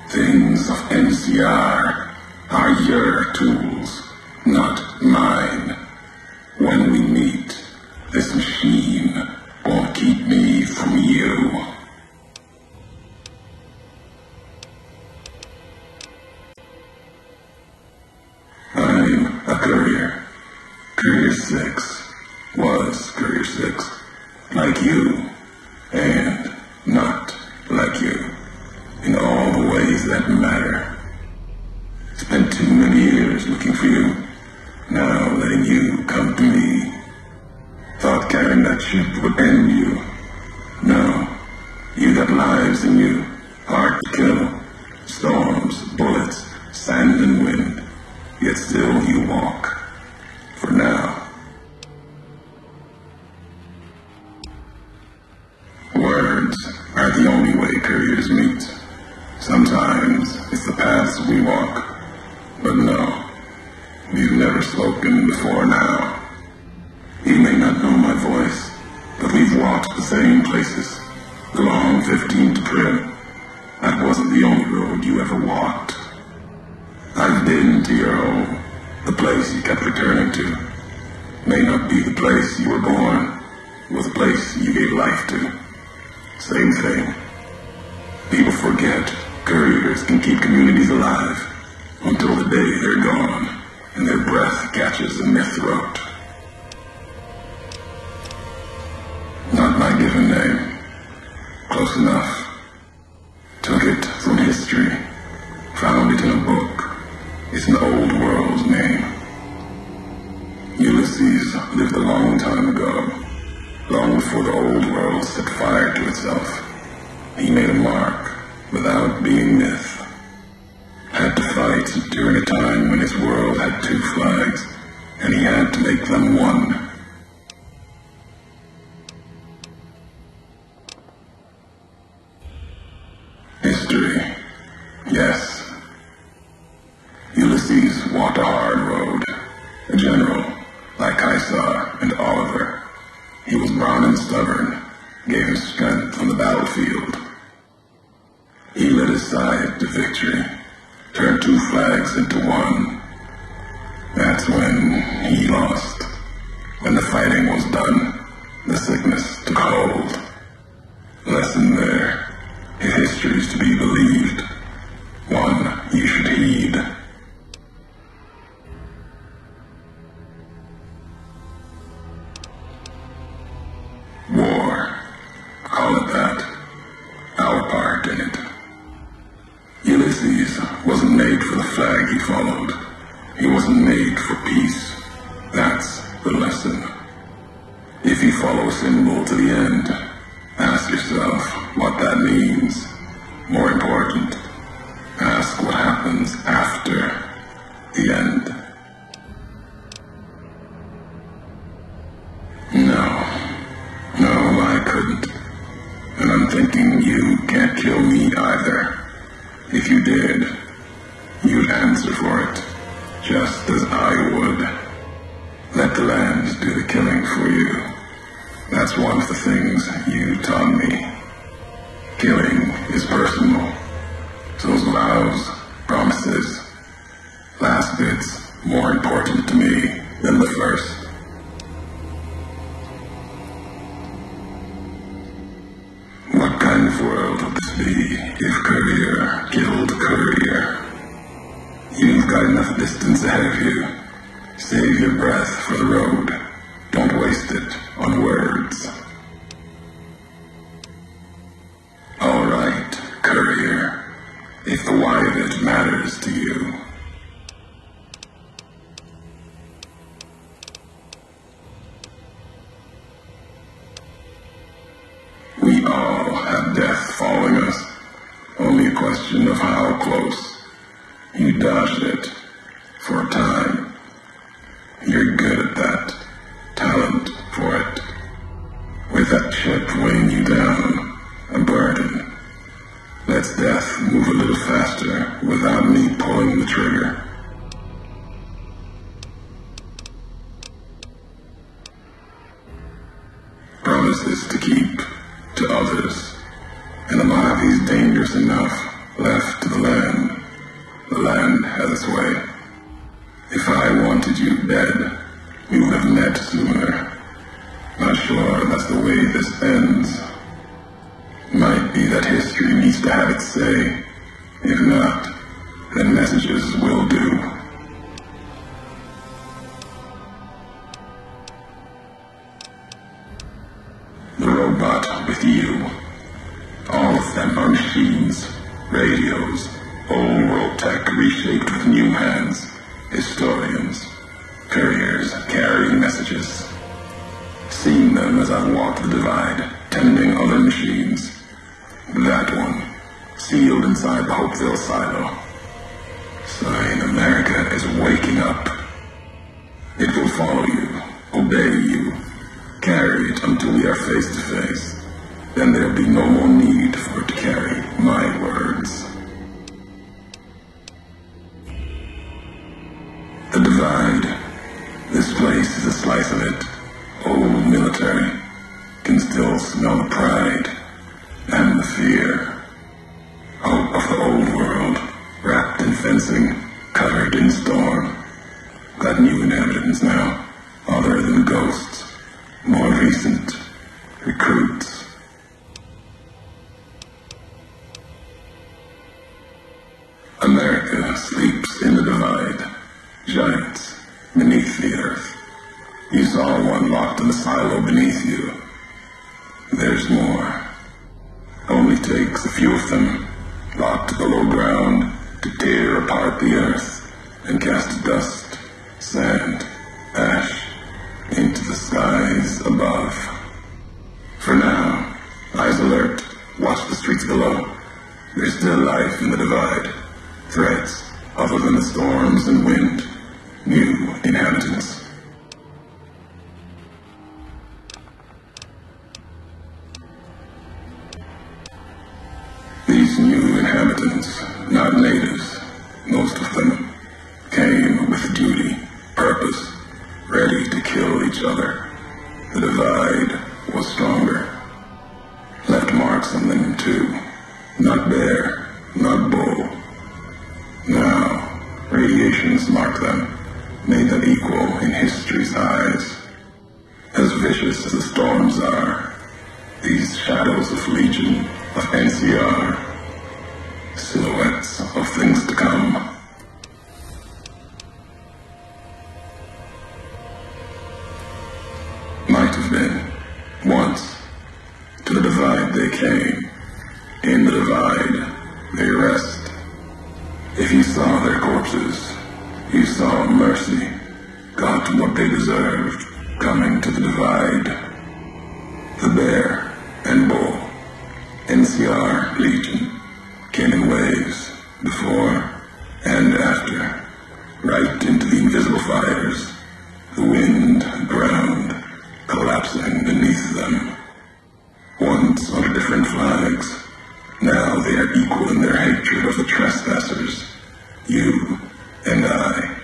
things of NCR are your tools, not mine. When we meet, this machine won't keep me from you. I'm a courier. Courier 6 was Courier 6, like you, and not like you, in all the ways that matter. Spent too many years looking for you, now letting you come to me. Thought carrying that ship would end you. No, you got lives in you, hard to kill. Storms, bullets, sand and wind, yet still you walk. For now. Words are the only way couriers meet. Sometimes it's the paths we walk. But no, we've never spoken before now. You may not know my voice, but we've walked the same places. The long 15 to Prim. That wasn't the only road you ever walked. I've been to your home, the place you kept returning to. May not be the place you were born, or the place you gave life to. Same thing. People forget couriers can keep communities alive until the day they're gone and their breath catches in their throat. Not my given name. Close enough. Took it from history. Found it in a book. It's an old world's name. Ulysses lived a long time ago. Long before the old world set fire to itself. He made a mark without being myth. Had to fight during a time when his world had two flags, and he had to make them one. History. Yes, walked a hard road. A general, like Caesar and Oliver. He was brawn and stubborn, gave him strength on the battlefield. He led his side to victory, turned 2 flags into one. That's when he lost. When the fighting was done, the sickness took hold. Lesson there, if history's to be believed, one you should heed. War, call it that. Our part in it. Ulysses wasn't made for the flag he followed. He wasn't made for peace. That's the lesson. If you follow a symbol to the end, ask yourself what that means. More important, ask what happens after the end. No, I couldn't. And I'm thinking you can't kill me either. If you did, you'd answer for it, just as I would. Let the land do the killing for you. That's one of the things you taught me. Killing is personal. So's vows, promises. Last bit's more important to me than the first. What kind of world would this be if Courier killed Courier? You've got enough distance ahead of you. Save your breath for the road. Don't waste it on words. All right, Courier. If the why of it matters to you. We all have death following us. Only a question of how close. You dodged it for a time. You're good at that. Talent for it. With that chip weighing you down, a burden. Let's death move a little faster without me pulling the trigger. Promises to keep to others. And the Mojave's dangerous enough left to the land. The land has its way. If I wanted you dead, we would have met sooner. Not sure that's the way this ends. Might be that history needs to have its say. If not, then messages will do. The robot with you. All of them are machines, radios, old world tech reshaped with new hands, historians, couriers carrying messages. Seen them as I walked the divide, tending other machines. That one, sealed inside the Hopeville silo. Sign America is waking up. It will follow you, obey you, carry it until we are face to face. Then there'll be no more need for it to carry my words. The divide. This place is a slice of it. Old military. Can still smell the pride and the fear. Hope of the old world, wrapped in fencing, covered in storm. Got new inhabitants now, other than ghosts, more recent, recruits. America sleeps in the divide. Giants beneath the earth. You saw one locked in the silo beneath you. There's more. Only takes a few of them, locked below ground, to tear apart the earth and cast dust, sand, ash into the skies above. For now, eyes alert, watch the streets below. There's still life in the divide. Threats other than the storms and wind. New inhabitants. These new inhabitants, not natives, most of them, came with Now, radiations mark them, made them equal in history's eyes. As vicious as the storms are, these shadows of Legion, of NCR, silhouettes of things to come. Might have been, once. To the Divide they came. In the Divide, they rest. If you saw their corpses, you saw mercy, got what they deserved, coming to the Divide. The Bear and Bull, NCR Legion, came in waves, before and after, right into the invisible fires, the wind, ground, collapsing beneath them. Once under different flags, now they are equal in their hatred of the trespassers, you and I.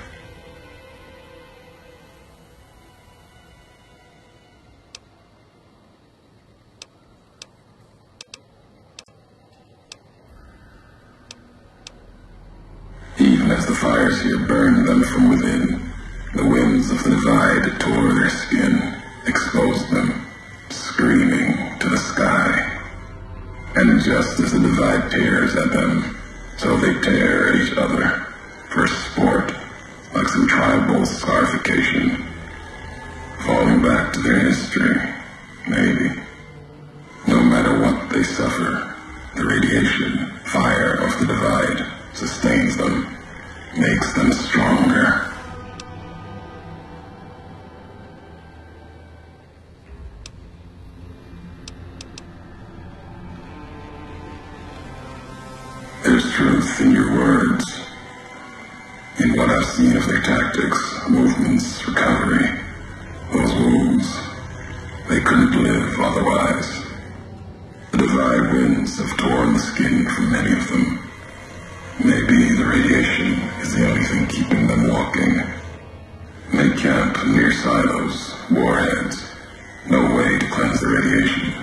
Even as the fires here burned them from within, the winds of the Divide tore their skin, exposed them, screaming to the sky. And just as the Divide tears at them, so they tear at each other, for sport, like some tribal scarification. Falling back to their history, maybe. No matter what they suffer, the radiation, fire of the Divide sustains them, makes them stronger. There's truth in your words, in what I've seen of their tactics, movements, recovery, those wounds. They couldn't live otherwise. The Divide winds have torn the skin from many of them. Maybe the radiation is the only thing keeping them walking. They camp near silos, warheads. No way to cleanse the radiation.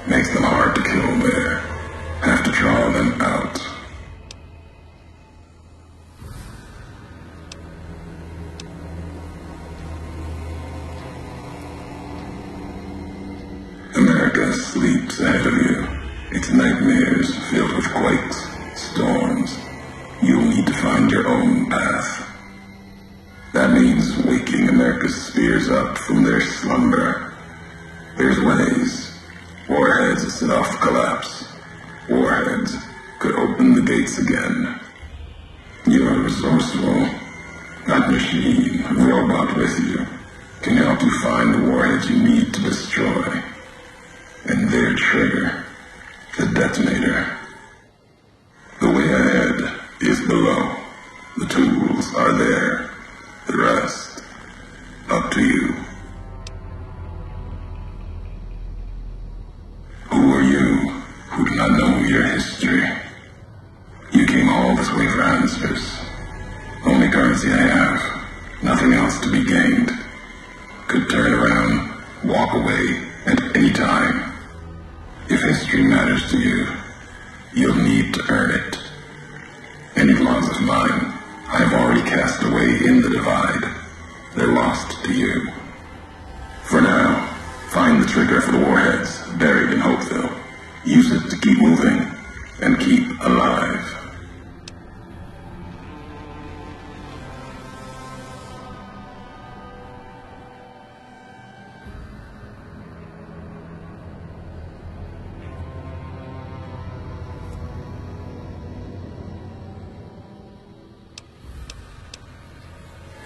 Makes them hard to kill there. Have to draw them out. America sleeps ahead of you. Its nightmares filled with quakes, storms. You'll need to find your own path. That means waking America's spears up from their slumber. There's ways. Warheads set off the collapse. Warheads could open the gates again. You're resourceful. That machine, robot with you, can help you find the warheads you need to destroy. And their trigger, the detonator. The way ahead is below. The tools are there. The rest, up to you. Who are you who do not know your history? You came all this way for answers. Only currency I have. Nothing else to be gained. Could turn around, walk away at any time. If history matters to you, you'll need to earn it. Any laws of mine I have already cast away in the Divide. They're lost to you. For now, find the trigger for the warheads buried in Hopeville. Use it to keep moving and keep alive.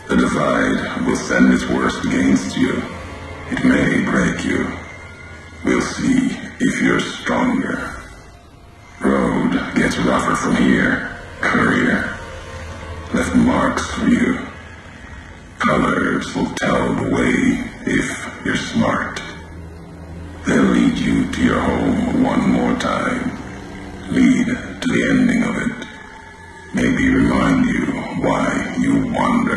The Divide will send its worst against you. It may break you. We'll see if you're stronger. Road gets rougher from here. Courier left marks for you. Colors will tell the way if you're smart. They'll lead you to your home one more time. Lead to the ending of it. Maybe remind you why you wander.